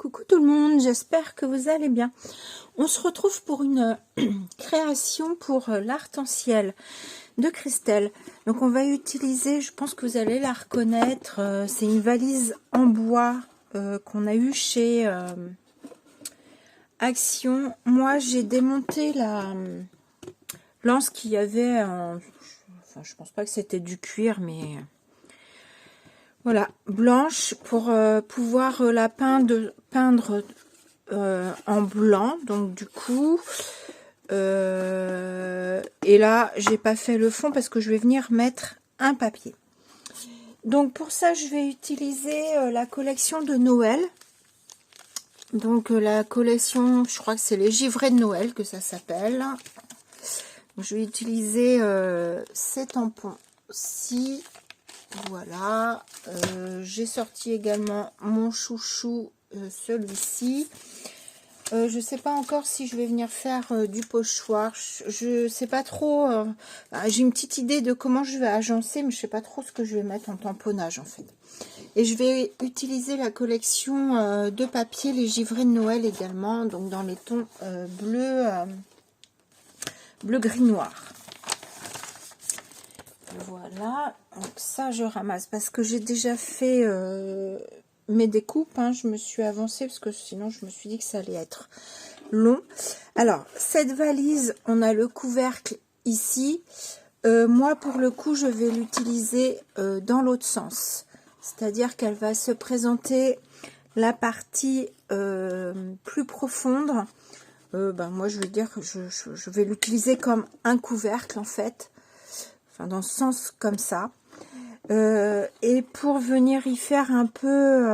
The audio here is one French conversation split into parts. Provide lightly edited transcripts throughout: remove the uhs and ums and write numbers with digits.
Coucou tout le monde, j'espère que vous allez bien. On se retrouve pour une création pour l'arc-en-ciel de Christelle. Donc on va utiliser, je pense que vous allez la reconnaître, c'est une valise en bois qu'on a eu chez Action. Moi j'ai démonté la lance qu'il y avait, enfin je pense pas que c'était du cuir, mais... Voilà, blanche pour pouvoir la peindre en blanc. Donc du coup, et là, j'ai pas fait le fond parce que je vais venir mettre un papier. Donc pour ça, je vais utiliser la collection de Noël. Donc la collection, je crois que c'est les givrés de Noël que ça s'appelle. Je vais utiliser ces tampons-ci. Voilà, j'ai sorti également mon chouchou, celui-ci. Je sais pas encore si je vais venir faire du pochoir. Je sais pas trop. J'ai une petite idée de comment je vais agencer, mais je sais pas trop ce que je vais mettre en tamponnage en fait. Et je vais utiliser la collection de papier, les givrés de Noël également, donc dans les tons bleu, gris, noir. Voilà, donc ça je ramasse parce que j'ai déjà fait mes découpes, hein. Je me suis avancée parce que sinon je me suis dit que ça allait être long. Alors cette valise, on a le couvercle ici. Moi pour le coup je vais l'utiliser dans l'autre sens, c'est-à-dire qu'elle va se présenter la partie plus profonde. Moi je veux dire que je vais l'utiliser comme un couvercle en fait. Dans ce sens comme ça, et pour venir y faire un peu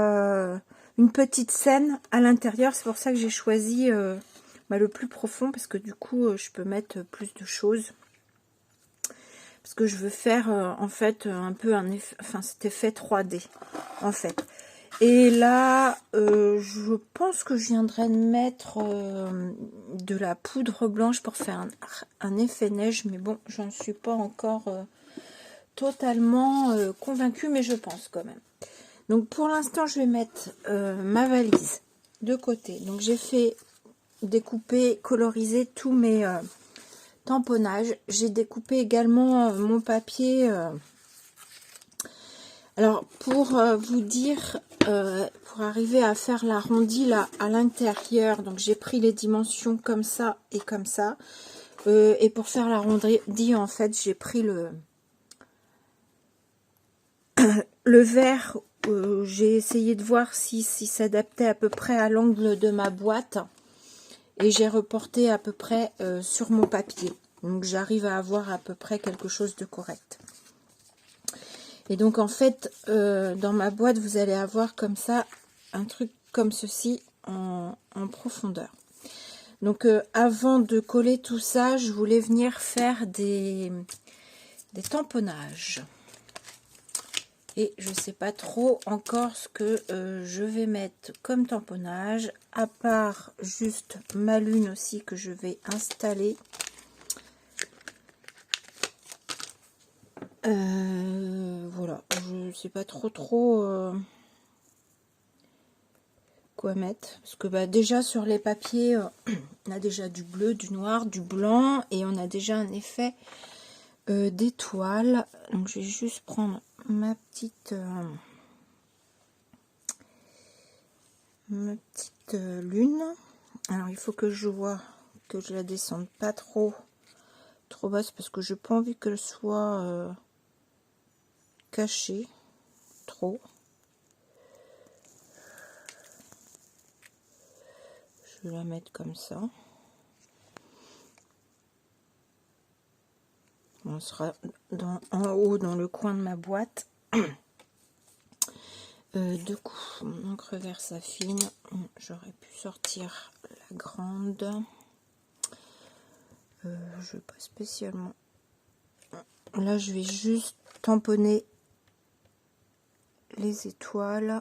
une petite scène à l'intérieur, c'est pour ça que j'ai choisi le plus profond, parce que du coup je peux mettre plus de choses, parce que je veux faire en fait un peu un effet, enfin cet effet 3D en fait. Et là je pense que je viendrai de mettre de la poudre blanche pour faire un effet neige, mais bon, j'en suis pas encore totalement convaincue, mais je pense quand même. Donc pour l'instant je vais mettre ma valise de côté. Donc j'ai fait découper, coloriser tous mes tamponnages. J'ai découpé également mon papier. Alors pour vous dire, pour arriver à faire l'arrondi là à l'intérieur, donc j'ai pris les dimensions comme ça et comme ça. Et pour faire l'arrondi, en fait, j'ai pris le vert. J'ai essayé de voir si s'adaptait à peu près à l'angle de ma boîte. Et j'ai reporté à peu près sur mon papier. Donc j'arrive à avoir à peu près quelque chose de correct. Et donc en fait, dans ma boîte, vous allez avoir comme ça, un truc comme ceci en profondeur. Donc avant de coller tout ça, je voulais venir faire des tamponnages. Et je sais pas trop encore ce que je vais mettre comme tamponnage, à part juste ma lune aussi que je vais installer. Voilà, je sais pas trop quoi mettre, parce que déjà sur les papiers on a déjà du bleu, du noir, du blanc, et on a déjà un effet d'étoile. Donc je vais juste prendre ma petite lune. Alors il faut que je vois que je la descende pas trop basse, parce que je n'ai pas envie qu'elle soit cachée trop. Je vais la mettre comme ça. On sera en haut dans le coin de ma boîte. De coup, mon encre verse affine. J'aurais pu sortir la grande. Je veux pas spécialement. Là, je vais juste tamponner les étoiles.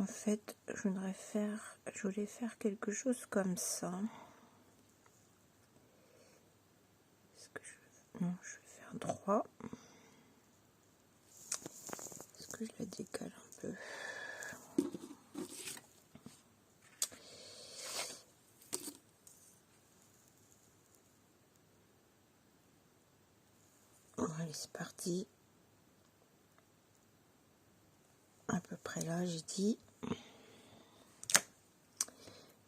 En fait, je voulais faire quelque chose comme ça. Non, je vais faire droit. Est-ce que que je la décale un peu. Allez, c'est parti. À peu près là, j'ai dit.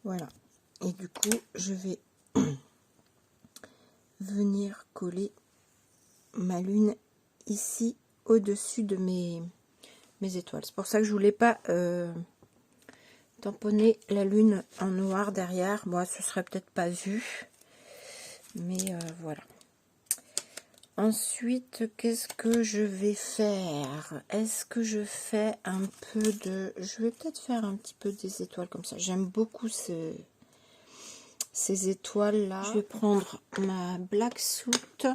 Voilà. Et du coup, je vais venir coller ma lune ici au-dessus de mes étoiles. C'est pour ça que je voulais pas tamponner la lune en noir derrière. Moi, ce serait peut-être pas vu, mais voilà. Ensuite, qu'est-ce que je vais faire? Est-ce que je fais un peu de... Je vais peut-être faire un petit peu des étoiles comme ça. J'aime beaucoup ces étoiles-là. Je vais prendre ma black soot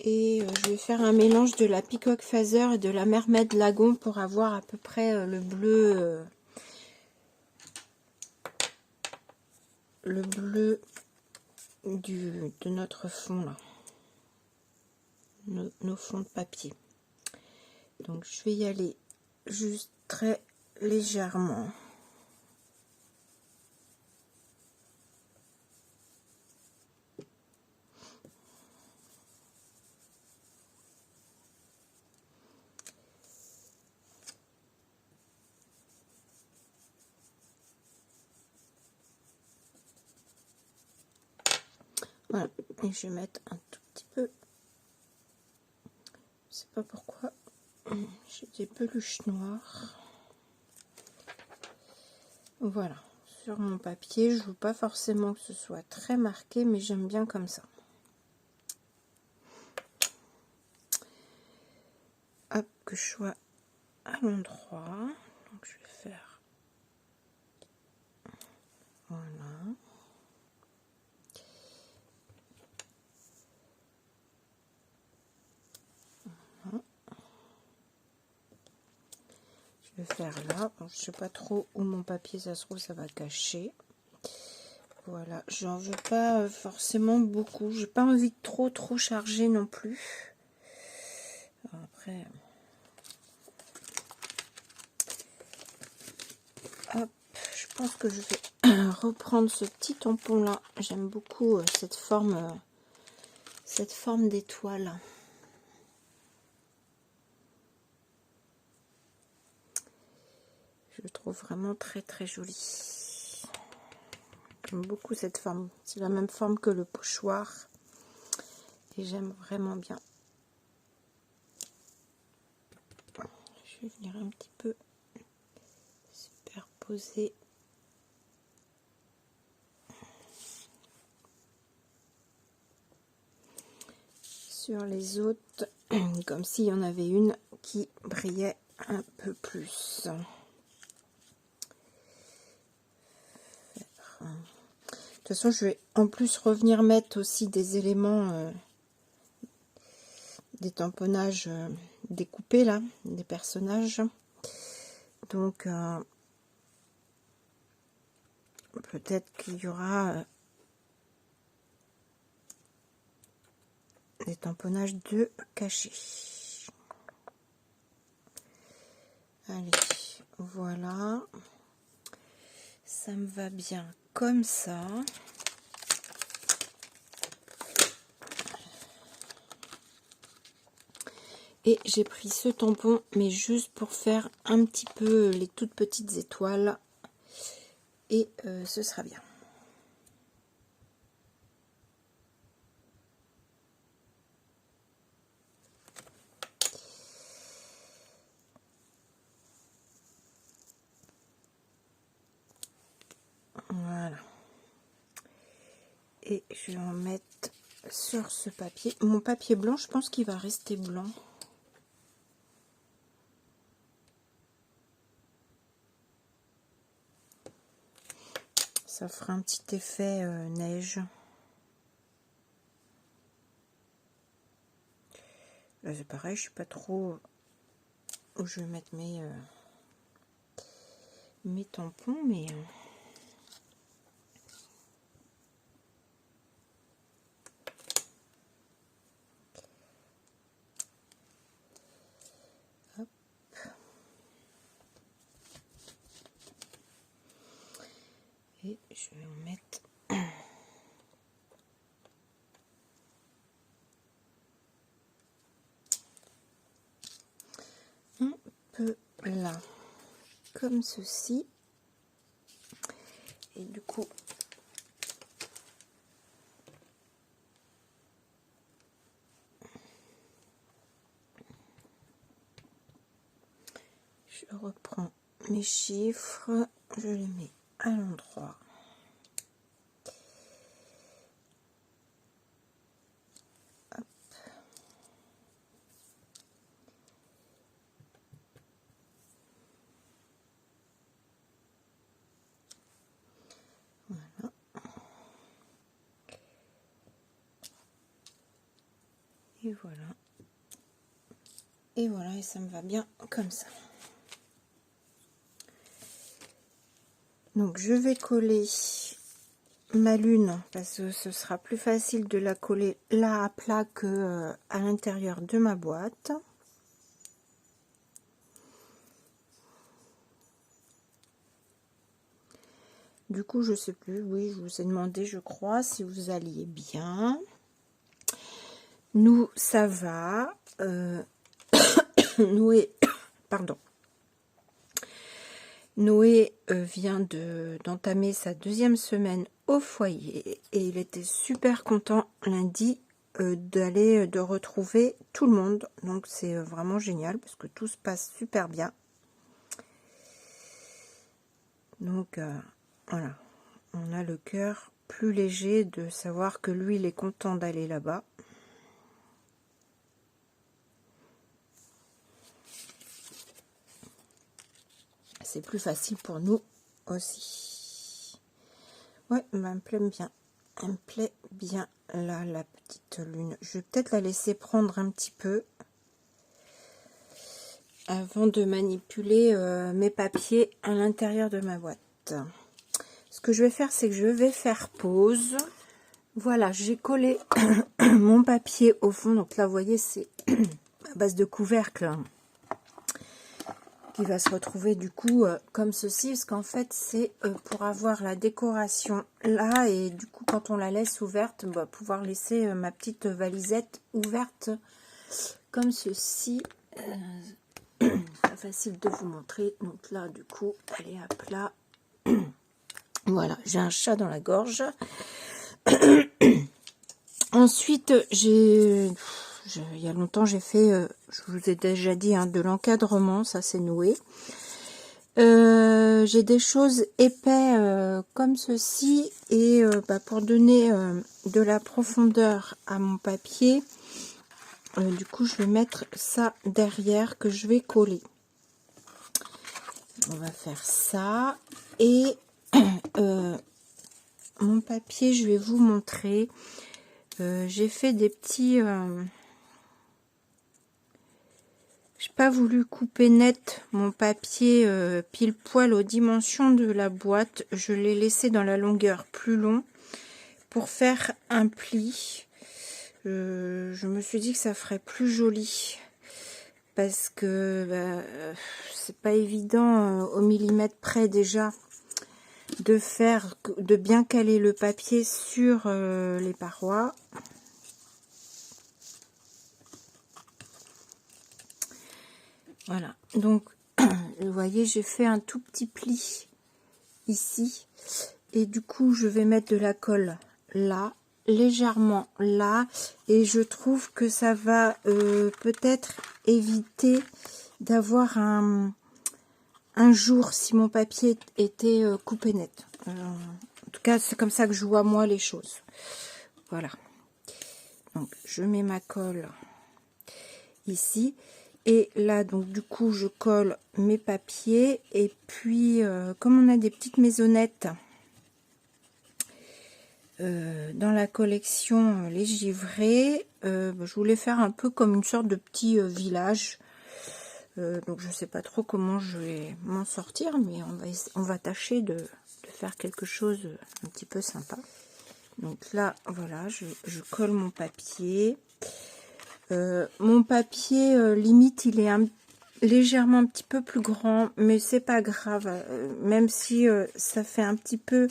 et je vais faire un mélange de la Peacock Feather et de la Mermaid Lagoon pour avoir à peu près le bleu de notre fond là, nos fonds de papier. Donc je vais y aller juste très légèrement. Voilà, et je vais mettre un tout petit peu, je sais pas pourquoi, j'ai des peluches noires. Voilà, sur mon papier, je veux pas forcément que ce soit très marqué, mais j'aime bien comme ça. Hop, que je sois à l'endroit, donc je vais faire, voilà. Je vais faire là. Bon, je sais pas trop où mon papier, ça se trouve, ça va cacher. Voilà, j'en veux pas forcément beaucoup. J'ai pas envie de trop charger non plus. Après, hop, je pense que je vais reprendre ce petit tampon là. J'aime beaucoup cette forme d'étoile. Je le trouve vraiment très joli. J'aime beaucoup cette forme. C'est la même forme que le pochoir. Et j'aime vraiment bien. Je vais venir un petit peu superposer. Sur les autres, comme s'il y en avait une qui brillait un peu plus. De toute façon, je vais en plus revenir mettre aussi des éléments, des tamponnages découpés là, des personnages. Donc, peut-être qu'il y aura des tamponnages de cachés. Allez, voilà. Ça me va bien comme ça. Et j'ai pris ce tampon, mais juste pour faire un petit peu les toutes petites étoiles. Et ce sera bien. Voilà. Et je vais en mettre sur ce papier. Mon papier blanc, je pense qu'il va rester blanc. Ça fera un petit effet neige. Là, c'est pareil, je sais pas trop où je vais mettre mes tampons, mais... je vais en mettre un peu là, comme ceci. Et du coup, je reprends mes chiffres, je les mets à l'endroit. Voilà. Et voilà. Et voilà, et ça me va bien comme ça. Donc je vais coller ma lune parce que ce sera plus facile de la coller là à plat que à l'intérieur de ma boîte. Du coup, je sais plus, oui, je vous ai demandé, je crois, si vous alliez bien. Nous, ça va. Noé, pardon. Noé vient d'entamer sa 2e semaine au foyer et il était super content lundi de retrouver tout le monde. Donc c'est vraiment génial parce que tout se passe super bien. Donc voilà, on a le cœur plus léger de savoir que lui il est content d'aller là-bas. C'est plus facile pour nous aussi. Ouais, elle me plaît bien. Elle me plaît bien là, la petite lune. Je vais peut-être la laisser prendre un petit peu avant de manipuler mes papiers à l'intérieur de ma boîte. Ce que je vais faire, c'est que je vais faire pause. Voilà, j'ai collé mon papier au fond. Donc là, vous voyez, c'est à base de couvercle qui va se retrouver du coup comme ceci, parce qu'en fait c'est pour avoir la décoration là, et du coup quand on la laisse ouverte, on va pouvoir laisser ma petite valisette ouverte comme ceci. Pas facile de vous montrer, donc là du coup elle est à plat. Voilà, j'ai un chat dans la gorge. Ensuite il y a longtemps j'ai fait, je vous ai déjà dit, hein, de l'encadrement, ça c'est noué. J'ai des choses épais comme ceci, et pour donner de la profondeur à mon papier, du coup je vais mettre ça derrière que je vais coller. On va faire ça, et mon papier, je vais vous montrer. J'ai fait des petits... j'ai pas voulu couper net mon papier pile poil aux dimensions de la boîte. Je l'ai laissé dans la longueur plus long pour faire un pli. Je me suis dit que ça ferait plus joli parce que c'est pas évident au millimètre près déjà de bien caler le papier sur les parois. Voilà, donc vous voyez, j'ai fait un tout petit pli ici, et du coup je vais mettre de la colle là, légèrement là, et je trouve que ça va peut-être éviter d'avoir un jour si mon papier était coupé net. En tout cas, c'est comme ça que je vois moi les choses. Voilà, donc je mets ma colle ici. Et là, donc du coup, je colle mes papiers. Et puis, comme on a des petites maisonnettes dans la collection Les Givrés, je voulais faire un peu comme une sorte de petit village. Donc, je sais pas trop comment je vais m'en sortir, mais on va tâcher de faire quelque chose un petit peu sympa. Donc là, voilà, je colle mon papier. Mon papier, limite, il est légèrement un petit peu plus grand, mais c'est pas grave, même si ça fait un petit peu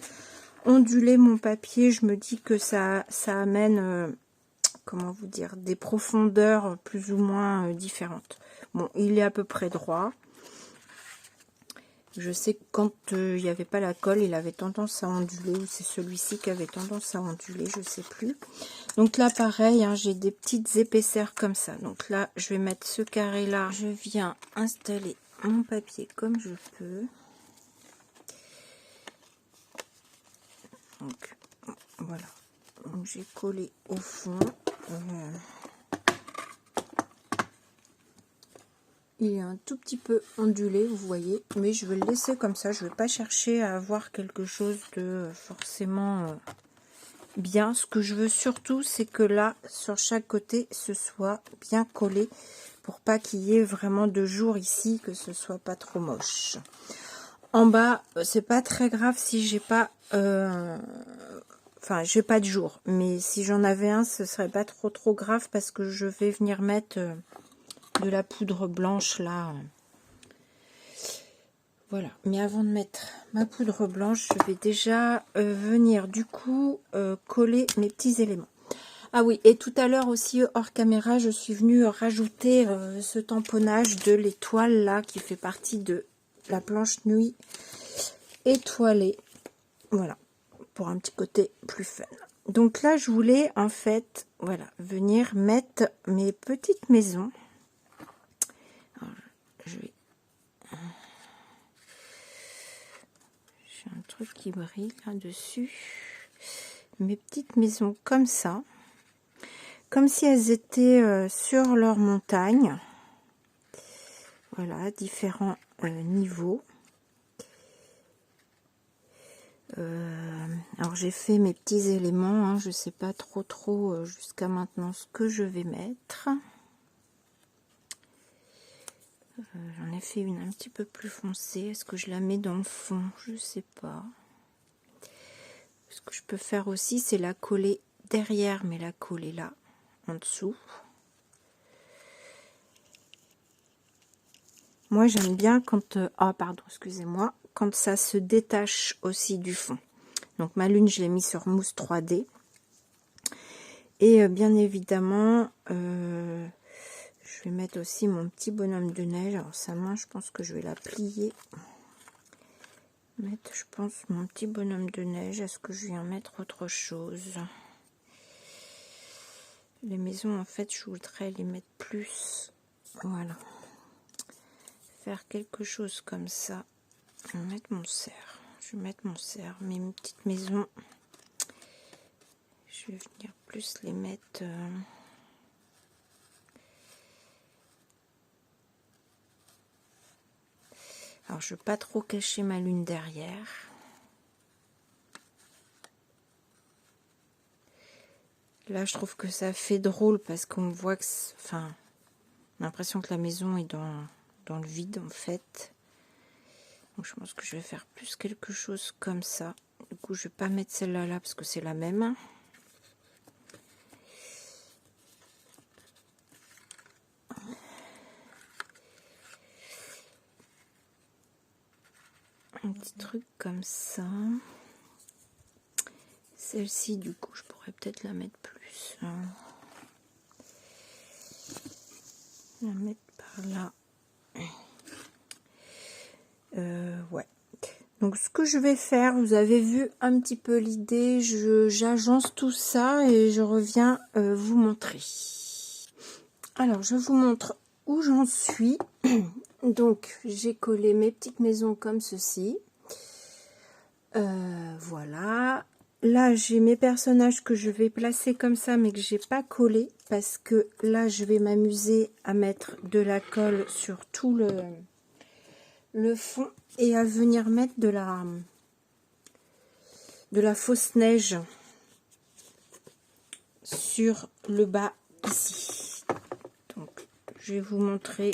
onduler mon papier, je me dis que ça amène, comment vous dire, des profondeurs plus ou moins différentes. Bon, il est à peu près droit. Je sais que quand il n'y avait pas la colle, il avait tendance à onduler, ou c'est celui-ci qui avait tendance à onduler, je sais plus. Donc là, pareil, hein, j'ai des petites épaisseurs comme ça. Donc là, je vais mettre ce carré-là. Je viens installer mon papier comme je peux. Donc, voilà. Donc, j'ai collé au fond. Il est un tout petit peu ondulé, vous voyez, mais je vais le laisser comme ça. Je ne vais pas chercher à avoir quelque chose de forcément bien. Ce que je veux surtout, c'est que là, sur chaque côté, ce soit bien collé pour pas qu'il y ait vraiment de jour ici, que ce soit pas trop moche. En bas, c'est pas très grave si j'ai pas... Enfin, j'ai pas de jour, mais si j'en avais un, ce serait pas trop grave parce que je vais venir mettre... de la poudre blanche là, voilà. Mais avant de mettre ma poudre blanche, je vais déjà venir du coup coller mes petits éléments. Ah oui, et tout à l'heure aussi hors caméra, je suis venue rajouter ce tamponnage de l'étoile là qui fait partie de la planche nuit étoilée, voilà, pour un petit côté plus fun. Donc là, je voulais en fait, voilà, venir mettre mes petites maisons. Alors, je vais... J'ai un truc qui brille là-dessus. Mes petites maisons comme ça. Comme si elles étaient sur leur montagne. Voilà, différents niveaux. Alors j'ai fait mes petits éléments. Hein, je ne sais pas trop jusqu'à maintenant ce que je vais mettre. J'en ai fait une un petit peu plus foncée. Est-ce que je la mets dans le fond? Je ne sais pas. Ce que je peux faire aussi, c'est la coller derrière, mais la coller là, en dessous. Moi, j'aime bien quand... ah, pardon, excusez-moi. Quand ça se détache aussi du fond. Donc, ma lune, je l'ai mis sur mousse 3D. Et bien évidemment, je vais mettre aussi mon petit bonhomme de neige. Alors, sa main, je pense que je vais la plier. Mettre, je pense, mon petit bonhomme de neige. Est-ce que je viens mettre autre chose? Les maisons, en fait, je voudrais les mettre plus. Voilà. Faire quelque chose comme ça. Je vais mettre mon cerf. Je vais mettre mon cerf. Mes petites maisons. Je vais venir plus les mettre... Alors, je ne veux pas trop cacher ma lune derrière. Là, je trouve que ça fait drôle parce qu'on voit que... Enfin, on a l'impression que la maison est dans le vide, en fait. Donc, je pense que je vais faire plus quelque chose comme ça. Du coup, je ne vais pas mettre celle-là là parce que c'est la même. Un petit truc comme ça. Celle-ci, du coup, je pourrais peut-être la mettre plus. La mettre par là. Ouais. Donc, ce que je vais faire, vous avez vu un petit peu l'idée. J'agence tout ça et je reviens vous montrer. Alors, je vous montre où j'en suis. Donc, j'ai collé mes petites maisons comme ceci. Voilà. Là, j'ai mes personnages que je vais placer comme ça, mais que j'ai pas collé. Parce que là, je vais m'amuser à mettre de la colle sur tout le fond. Et à venir mettre de la fausse neige sur le bas ici. Donc, je vais vous montrer.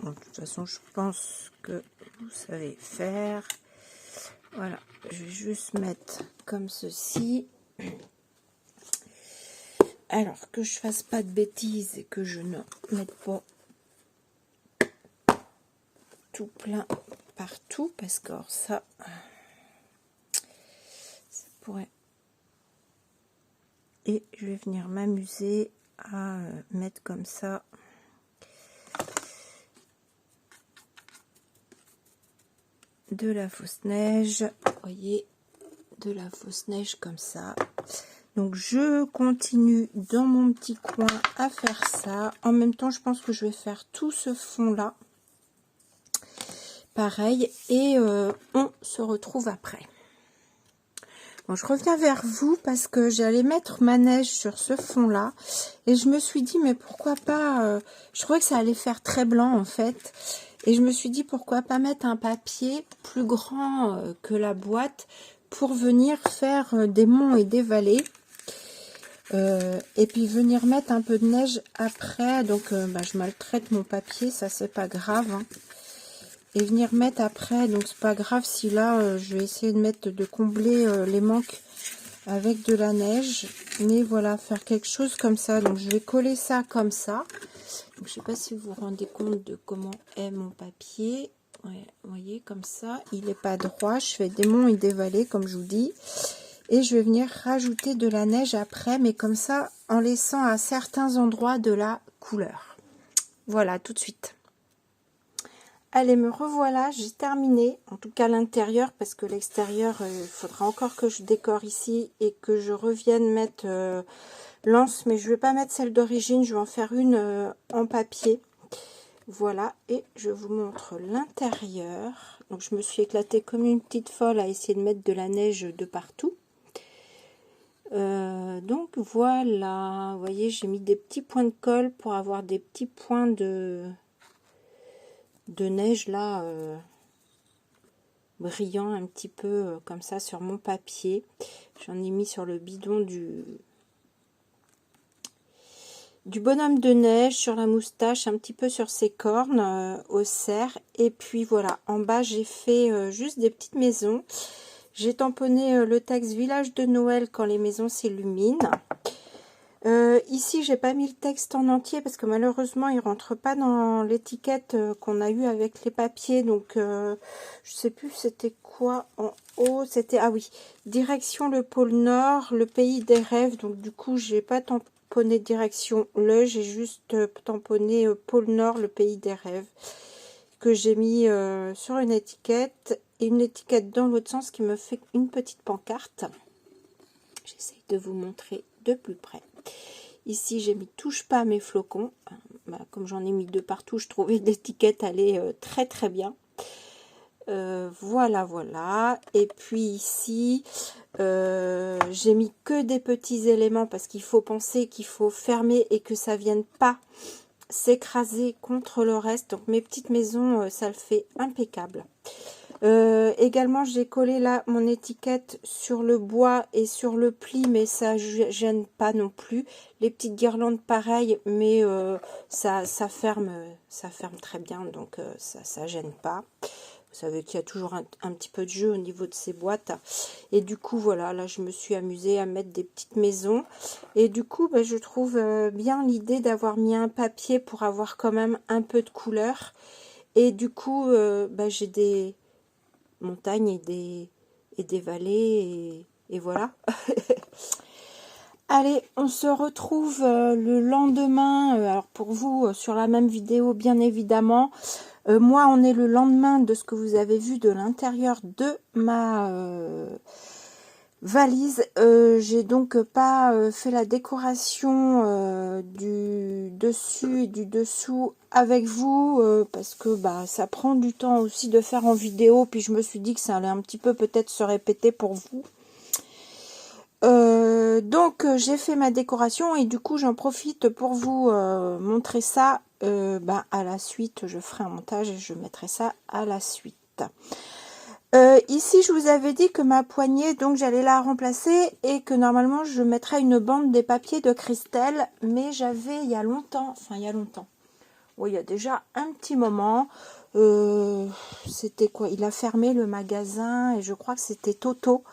Bon, de toute façon, je pense que vous savez faire. Voilà, je vais juste mettre comme ceci. Alors, que je fasse pas de bêtises et que je ne mette pas tout plein partout, parce que alors ça, pourrais... Et je vais venir m'amuser à mettre comme ça de la fausse neige. Vous voyez, de la fausse neige comme ça. Donc je continue dans mon petit coin à faire ça. En même temps, je pense que je vais faire tout ce fond là. Pareil. Et on se retrouve après. Bon, je reviens vers vous parce que j'allais mettre ma neige sur ce fond là. Et je me suis dit, mais pourquoi pas... je trouvais que ça allait faire très blanc en fait. Et je me suis dit, pourquoi pas mettre un papier plus grand que la boîte pour venir faire des monts et des vallées. Et puis venir mettre un peu de neige après. Donc je maltraite mon papier, ça c'est pas grave. Hein. Et venir mettre après, donc c'est pas grave si là je vais essayer de combler les manques avec de la neige. Mais voilà, faire quelque chose comme ça. Donc je vais coller ça comme ça. Donc, je sais pas si vous vous rendez compte de comment est mon papier. Ouais, vous voyez, comme ça, il n'est pas droit. Je fais des monts et des vallées, comme je vous dis. Et je vais venir rajouter de la neige après, mais comme ça, en laissant à certains endroits de la couleur. Voilà, tout de suite. Allez, me revoilà, j'ai terminé, en tout cas l'intérieur, parce que l'extérieur, il faudra encore que je décore ici et que je revienne mettre l'anse, mais je ne vais pas mettre celle d'origine, je vais en faire une en papier. Voilà, et je vous montre l'intérieur. Donc je me suis éclatée comme une petite folle à essayer de mettre de la neige de partout. Donc voilà, vous voyez, j'ai mis des petits points de colle pour avoir des petits points de neige là, brillants un petit peu comme ça sur mon papier. J'en ai mis sur le bidon du bonhomme de neige, sur la moustache, un petit peu sur ses cornes, au cerf. Et puis voilà, en bas j'ai fait juste des petites maisons. J'ai tamponné le texte village de Noël quand les maisons s'illuminent. Ici, j'ai pas mis le texte en entier parce que malheureusement, il rentre pas dans l'étiquette qu'on a eu avec les papiers. Donc, je sais plus c'était quoi en haut. C'était, ah oui, direction le pôle Nord, le pays des rêves. Donc, du coup, j'ai pas tamponné direction j'ai juste tamponné pôle Nord, le pays des rêves, que j'ai mis sur une étiquette. Et une étiquette dans l'autre sens qui me fait une petite pancarte. J'essaye de vous montrer de plus près. Ici, j'ai mis touche pas à mes flocons. Comme j'en ai mis de partout, je trouvais l'étiquette allait très très bien. Voilà, voilà. Et puis ici, j'ai mis que des petits éléments parce qu'il faut penser qu'il faut fermer et que ça vienne pas s'écraser contre le reste. Donc mes petites maisons, ça le fait impeccable. Également, j'ai collé là mon étiquette sur le bois et sur le pli, mais ça gêne pas non plus. Les petites guirlandes pareil, mais ça ferme très bien, donc ça gêne pas. Vous savez qu'il y a toujours un petit peu de jeu au niveau de ces boîtes. Et du coup, voilà, là je me suis amusée à mettre des petites maisons. Et du coup, je trouve bien l'idée d'avoir mis un papier pour avoir quand même un peu de couleur. Et du coup, j'ai des montagnes et des vallées et voilà. Allez, on se retrouve le lendemain, alors pour vous sur la même vidéo bien évidemment. Moi on est le lendemain de ce que vous avez vu de l'intérieur de ma valise. J'ai donc pas fait la décoration du dessus et du dessous avec vous parce que ça prend du temps aussi de faire en vidéo, puis je me suis dit que ça allait un petit peu peut-être se répéter pour vous. Donc j'ai fait ma décoration et du coup j'en profite pour vous montrer ça à la suite. Je ferai un montage et je mettrai ça à la suite. Ici je vous avais dit que ma poignée, donc j'allais la remplacer et que normalement je mettrais une bande des papiers de Christelle, mais j'avais il y a longtemps, oui, il y a déjà un petit moment, c'était quoi, il a fermé le magasin et je crois que c'était Toto,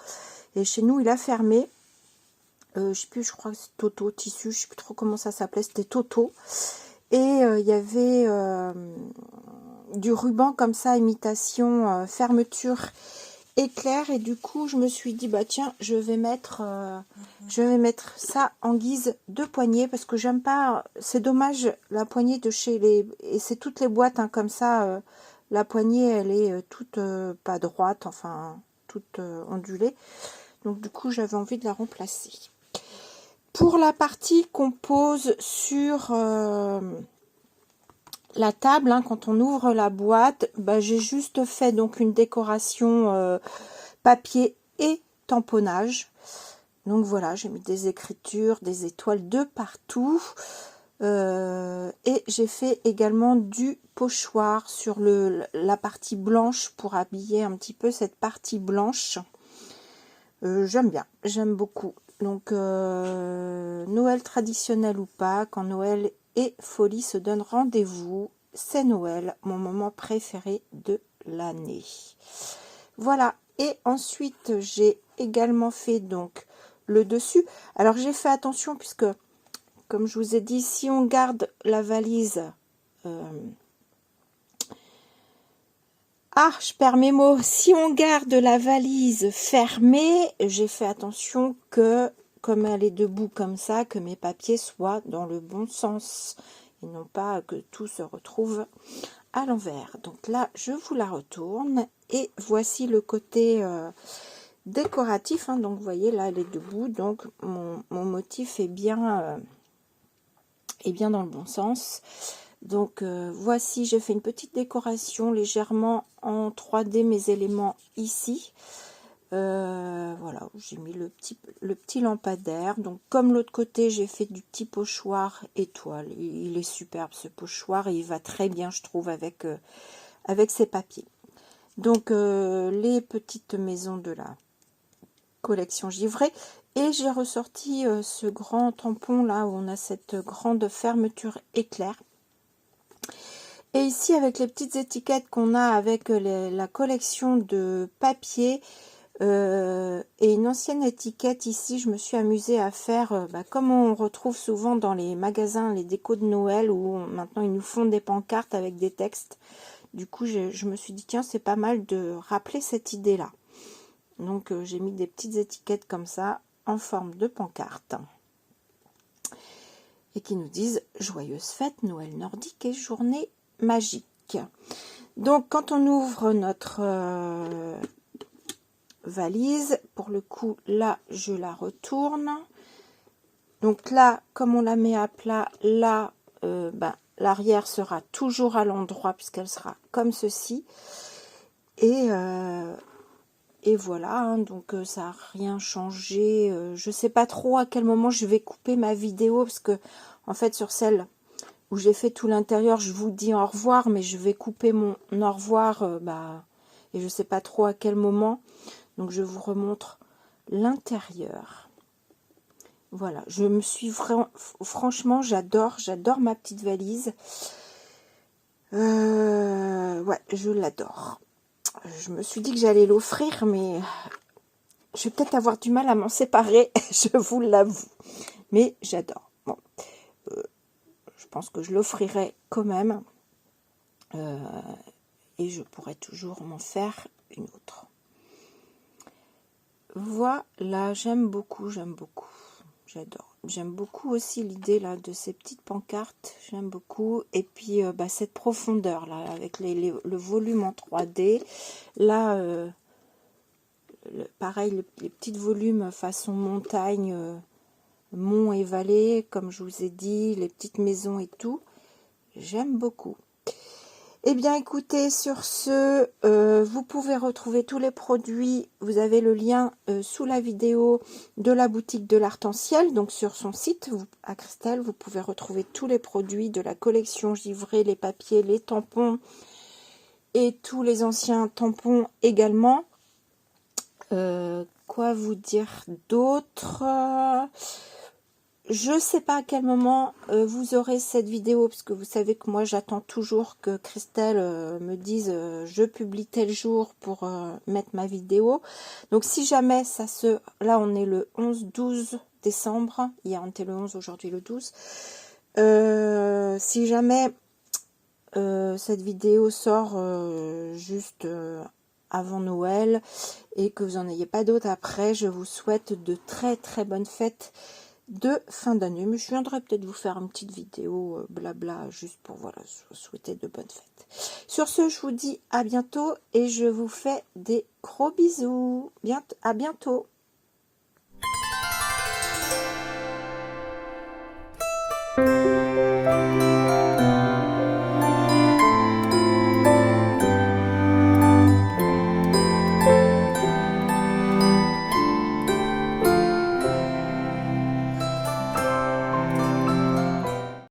et chez nous il a fermé. Je sais plus, je crois que c'est Toto Tissu, je sais plus trop comment ça s'appelait, c'était Toto. Et il y avait du ruban comme ça, imitation fermeture. éclair, et du coup je me suis dit bah tiens, je vais mettre ça en guise de poignée, parce que j'aime pas, c'est dommage, la poignée de chez les, et c'est toutes les boîtes hein, comme ça, la poignée elle est toute pas droite, enfin toute ondulée, donc du coup j'avais envie de la remplacer. Pour la partie qu'on pose sur la table, hein, quand on ouvre la boîte, bah, j'ai juste fait donc une décoration papier et tamponnage. Donc voilà, j'ai mis des écritures, des étoiles de partout. Et j'ai fait également du pochoir sur la partie blanche pour habiller un petit peu cette partie blanche. J'aime bien, j'aime beaucoup. Donc Noël traditionnel ou pas, quand Noël et folie se donnent rendez-vous, c'est Noël, mon moment préféré de l'année. Voilà, et ensuite j'ai également fait donc le dessus. Alors j'ai fait attention puisque, comme je vous ai dit, si on garde la valise... je perds mes mots. Si on garde la valise fermée, j'ai fait attention que, comme elle est debout comme ça, que mes papiers soient dans le bon sens et non pas que tout se retrouve à l'envers. Donc là, je vous la retourne et voici le côté décoratif. Hein. Donc vous voyez, là, elle est debout. Donc mon motif est bien dans le bon sens. Donc voici, j'ai fait une petite décoration légèrement en 3D, mes éléments ici. Voilà, j'ai mis le petit lampadaire. Donc comme l'autre côté, j'ai fait du petit pochoir étoile. Il est superbe ce pochoir et il va très bien, je trouve, avec ces papiers. Donc les petites maisons de la collection givrée. Et j'ai ressorti ce grand tampon là où on a cette grande fermeture éclair. Et ici, avec les petites étiquettes qu'on a avec la collection de papier et une ancienne étiquette ici, je me suis amusée à faire, comme on retrouve souvent dans les magasins, les décos de Noël, où maintenant ils nous font des pancartes avec des textes. Du coup, je me suis dit, tiens, c'est pas mal de rappeler cette idée-là. Donc, j'ai mis des petites étiquettes comme ça, en forme de pancarte. Et qui nous disent « Joyeuse fête, Noël nordique et journée magique ». Donc, quand on ouvre notre valise, pour le coup, là, je la retourne. Donc là, comme on la met à plat, là, l'arrière sera toujours à l'endroit puisqu'elle sera comme ceci. Et voilà, hein, donc ça n'a rien changé. Je ne sais pas trop à quel moment je vais couper ma vidéo parce que, en fait, sur celle où j'ai fait tout l'intérieur, je vous dis au revoir, mais je vais couper mon au revoir, et je sais pas trop à quel moment. Donc je vous remontre l'intérieur. Voilà, je me suis franchement, j'adore ma petite valise. Ouais, je l'adore. Je me suis dit que j'allais l'offrir, mais je vais peut-être avoir du mal à m'en séparer, je vous l'avoue. Mais j'adore. Bon. Je pense que je l'offrirai quand même. Et je pourrais toujours m'en faire une autre. Voilà, j'aime beaucoup, j'adore. J'aime beaucoup aussi l'idée là de ces petites pancartes, j'aime beaucoup. Et puis cette profondeur là, avec le volume en 3D. Là, pareil, les petits volumes façon montagne, monts et vallées, comme je vous ai dit, les petites maisons et tout. J'aime beaucoup. Eh bien, écoutez, sur ce, vous pouvez retrouver tous les produits. Vous avez le lien sous la vidéo de la boutique de l'Arc-en-Ciel. Donc, sur son site, à Christelle, vous pouvez retrouver tous les produits de la collection givrée, les papiers, les tampons et tous les anciens tampons également. Quoi vous dire d'autre ? Je ne sais pas à quel moment vous aurez cette vidéo, parce que vous savez que moi j'attends toujours que Christelle me dise je publie tel jour pour mettre ma vidéo. Donc si jamais ça se... Là on est le 12 décembre, hier on était le 11, aujourd'hui le 12. Si jamais cette vidéo sort juste avant Noël et que vous n'en ayez pas d'autres après. Je vous souhaite de très très bonnes fêtes de fin d'année. Mais je viendrai peut-être vous faire une petite vidéo blabla juste pour voilà, vous souhaiter de bonnes fêtes. Sur ce, je vous dis à bientôt et je vous fais des gros bisous. À bientôt.